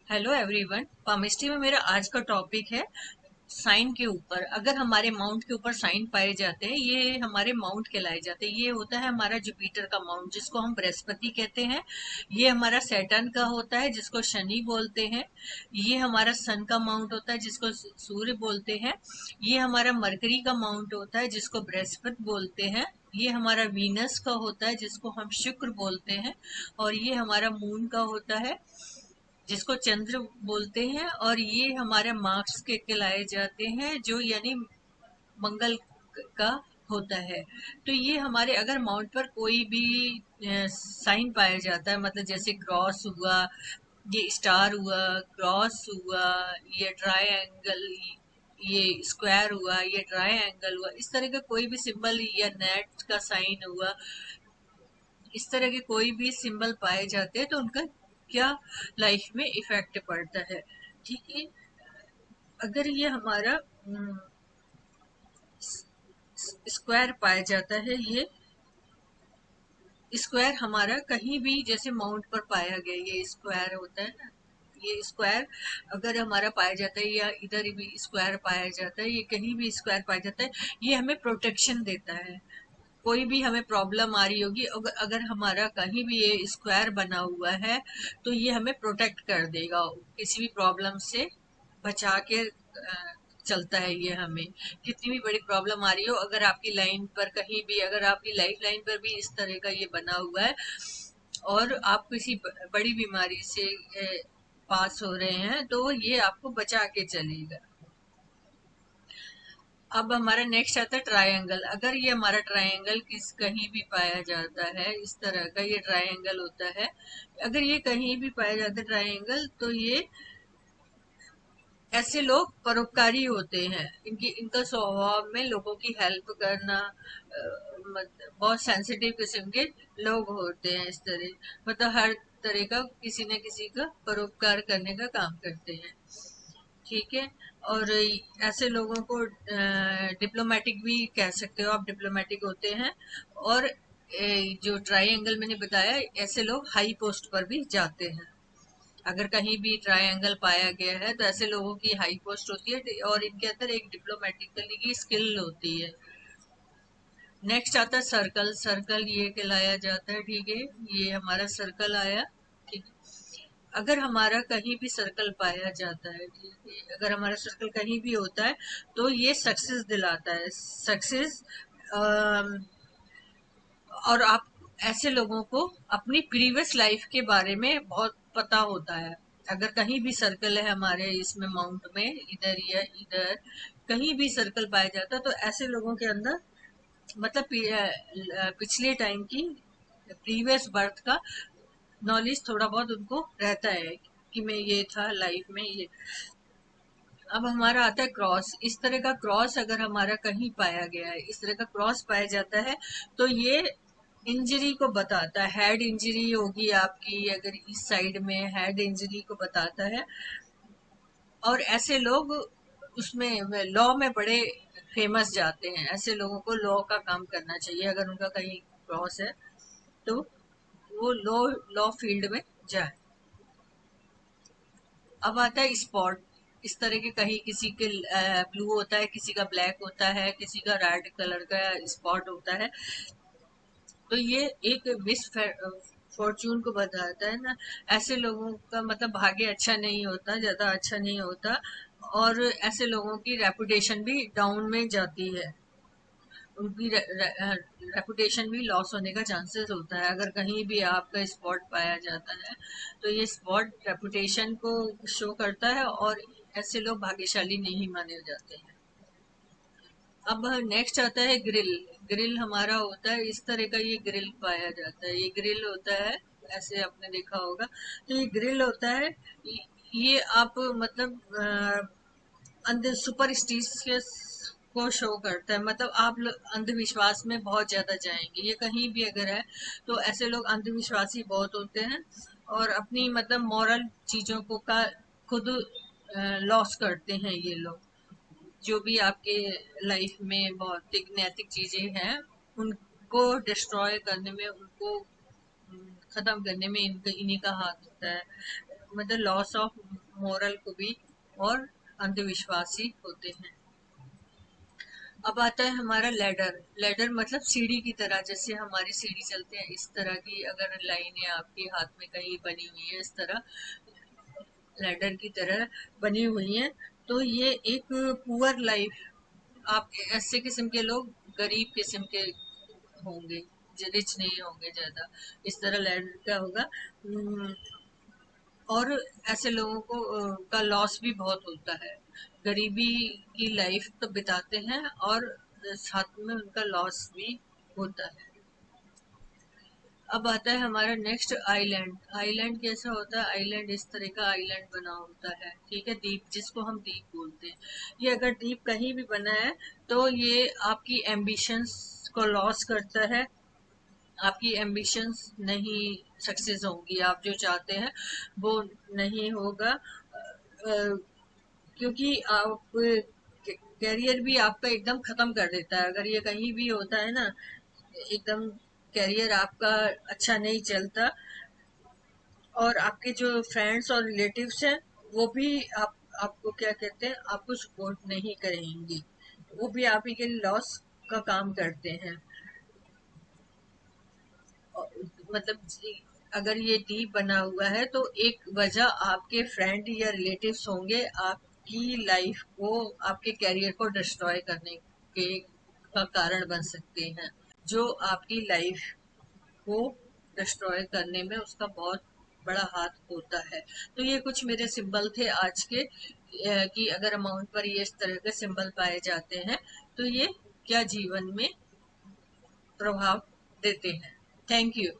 Hello everyone. Chemistry में मेरा आज का टॉपिक है साइन के ऊपर। अगर हमारे माउंट के ऊपर साइन पाए जाते हैं, ये हमारे माउंट कहलाए जाते हैं। ये होता है हमारा जुपिटर का माउंट, जिसको हम बृहस्पति कहते हैं। ये हमारा सैटर्न का होता है, जिसको शनि बोलते हैं। ये हमारा सन का माउंट होता है, जिसको सूर्य बोलते हैं। ये हमारा मरकरी का माउंट होता है, जिसको बृहस्पति बोलते हैं। ये हमारा वीनस का होता है, जिसको हम शुक्र बोलते हैं। और ये हमारा मून का होता है, जिसको चंद्र बोलते हैं। और ये हमारे मार्क्स के कहलाए जाते हैं, जो यानी मंगल का होता है। तो ये हमारे अगर माउंट पर कोई भी साइन पाया जाता है, मतलब जैसे क्रॉस हुआ, ये स्टार हुआ, क्रॉस हुआ, ये ट्रायंगल, ये स्क्वायर हुआ, ये ट्रायंगल हुआ, इस तरह का कोई भी सिंबल, या नेट का साइन हुआ, इस तरह के कोई भी सिंबल पाए जाते हैं, तो उनका क्या लाइफ में इफेक्ट पड़ता है। ठीक है। अगर ये हमारा स्क्वायर पाया जाता है, ये स्क्वायर हमारा कहीं भी जैसे माउंट पर पाया गया, ये स्क्वायर होता है ना, ये स्क्वायर अगर हमारा पाया जाता है, या इधर भी स्क्वायर पाया जाता है, ये कहीं भी स्क्वायर पाया जाता है, ये हमें प्रोटेक्शन देता है। कोई भी हमें प्रॉब्लम आ रही होगी, अगर अगर हमारा कहीं भी ये स्क्वायर बना हुआ है, तो ये हमें प्रोटेक्ट कर देगा, किसी भी प्रॉब्लम से बचा के चलता है ये हमें। कितनी भी बड़ी प्रॉब्लम आ रही हो, अगर आपकी लाइन पर कहीं भी, अगर आपकी लाइफ लाइन पर भी इस तरह का ये बना हुआ है, और आप किसी बड़ी बीमारी से पास हो रहे हैं, तो ये आपको बचा के चलेगा। अब हमारा नेक्स्ट आता है ट्रायंगल। अगर ये हमारा ट्रायंगल कहीं भी पाया जाता है, इस तरह का ये ट्रायंगल होता है, अगर ये कहीं भी पाया जाता है ट्रायंगल, तो ये ऐसे लोग परोपकारी होते हैं। इनका स्वभाव में लोगों की हेल्प करना, बहुत सेंसिटिव किस्म के लोग होते हैं। इस तरह मतलब हर तरह का किसी न किसी का परोपकार करने का काम करते हैं। ठीक है। और ऐसे लोगों को डिप्लोमेटिक भी कह सकते हो आप, डिप्लोमेटिक होते हैं। और जो ट्रायंगल मैंने बताया, ऐसे लोग हाई पोस्ट पर भी जाते हैं। अगर कहीं भी ट्रायंगल पाया गया है, तो ऐसे लोगों की हाई पोस्ट होती है, और इनके अंदर एक डिप्लोमेटिकली की स्किल होती है। नेक्स्ट आता है सर्कल। सर्कल ये कहलाया जाता है। ठीक है। ये हमारा सर्कल आया। ठीक है। अगर हमारा कहीं भी सर्कल पाया जाता है, ठीक है, अगर हमारा सर्कल कहीं भी होता है, तो ये सक्सेस दिलाता है, सक्सेस। और आप ऐसे लोगों को अपनी प्रीवियस लाइफ के बारे में बहुत पता होता है। अगर कहीं भी सर्कल है हमारे इसमें माउंट में, इधर या इधर कहीं भी सर्कल पाया जाता है, तो ऐसे लोगों के अंदर मतलब पिछले टाइम की, प्रीवियस बर्थ का नॉलेज थोड़ा बहुत उनको रहता है, कि मैं ये था लाइफ में ये। अब हमारा आता है क्रॉस। इस तरह का क्रॉस अगर हमारा कहीं पाया गया है, इस तरह का क्रॉस पाया जाता है, तो ये इंजरी को बताता है। हेड इंजरी होगी आपकी, अगर इस साइड में हेड इंजरी को बताता है। और ऐसे लोग उसमें लॉ में बड़े फेमस जाते हैं। ऐसे लोगों को लॉ का काम करना चाहिए, अगर उनका कहीं क्रॉस है, तो वो लॉ लॉ फील्ड में जाए। अब आता है स्पॉट। इस तरह के कहीं किसी के ब्लू होता है, किसी का ब्लैक होता है, किसी का रेड कलर का स्पॉट होता है, तो ये एक मिस फॉर्चून को बताता है ना। ऐसे लोगों का मतलब भाग्य अच्छा नहीं होता, ज्यादा अच्छा नहीं होता। और ऐसे लोगों की रेपुटेशन भी डाउन में जाती है, उनकी रेपुटेशन भी लॉस होने का चांसेस होता है, अगर कहीं भी आपका स्पॉट पाया जाता है। तो ये स्पॉट रेपुटेशन को शो करता है, और ऐसे लोग भाग्यशाली नहीं माने जाते हैं। अब नेक्स्ट आता है ग्रिल। ग्रिल हमारा होता है इस तरह का, ये ग्रिल पाया जाता है, ये ग्रिल होता है, ऐसे आपने देखा होगा। तो ये ग्रिल होता है, ये आप मतलब अंध सुपरस्टिशियस को शो करता है। मतलब आप अंधविश्वास में बहुत ज्यादा जाएंगे, ये कहीं भी अगर है, तो ऐसे लोग अंधविश्वासी बहुत होते हैं, और अपनी मतलब मॉरल चीजों को का खुद लॉस करते हैं ये लोग। जो भी आपके लाइफ में भौतिक नैतिक चीजें हैं, उनको डिस्ट्रॉय करने में, उनको खत्म करने में इनका इन्हीं का हाथ होता है। मतलब लॉस ऑफ मोरल को भी, और अंधविश्वासी होते हैं। अब आता है हमारा लैडर। लैडर मतलब सीढ़ी की तरह, जैसे हमारी सीढ़ी चलते हैं इस तरह की अगर लाइनें आपके हाथ में कहीं बनी हुई है, इस तरह लैडर की तरह बनी हुई है, तो ये एक पुअर लाइफ, आप ऐसे किस्म के लोग गरीब किस्म के होंगे, रिच नहीं होंगे ज्यादा, इस तरह लैडर का होगा। और ऐसे लोगों को का लॉस भी बहुत होता है, गरीबी की लाइफ तो बिताते हैं और साथ में उनका लॉस भी होता है। अब आता है हमारा नेक्स्ट आइलैंड। आइलैंड कैसा होता है? आइलैंड इस तरह का आइलैंड बना होता है, ठीक है, द्वीप, जिसको हम द्वीप बोलते हैं। ये अगर द्वीप कहीं भी बना है तो ये आपकी एम्बिशंस को लॉस करता है, आपकी एम्बिशंस नहीं सक्सेस होंगी, आप जो चाहते हैं वो नहीं होगा, क्योंकि आप कैरियर भी आपका एकदम खत्म कर देता है अगर ये कहीं भी होता है ना, एकदम कैरियर आपका अच्छा नहीं चलता, और आपके जो फ्रेंड्स और रिलेटिव्स हैं वो भी आपको क्या कहते हैं, आपको सपोर्ट नहीं करेंगे, वो भी आप ही के लॉस का काम करते हैं। मतलब अगर ये डीप बना हुआ है तो एक वजह आपके फ्रेंड या रिलेटिव्स होंगे, आपकी लाइफ को, आपके कैरियर को डिस्ट्रॉय करने के का कारण बन सकते हैं, जो आपकी लाइफ को डिस्ट्रॉय करने में उसका बहुत बड़ा हाथ होता है। तो ये कुछ मेरे सिंबल थे आज के, कि अगर अमाउंट पर ये इस तरह के सिंबल पाए जाते हैं तो ये क्या जीवन में प्रभाव देते हैं। Thank you.